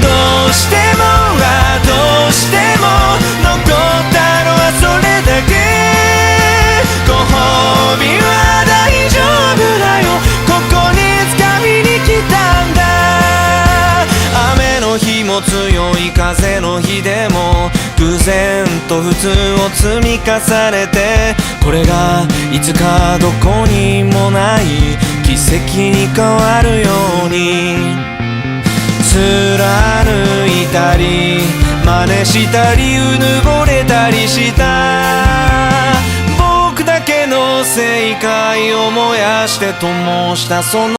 どうしてもどうしても残ったのはそれだけ。ご褒美は大丈夫だよ、ここに掴みに来たんだ。雨の日も強い風の日でも偶然と普通を積み重ねて、これがいつかどこにもない奇跡に変わるように。貫いたり真似したりうぬぼれたりした、僕だけの正解を燃やして灯したその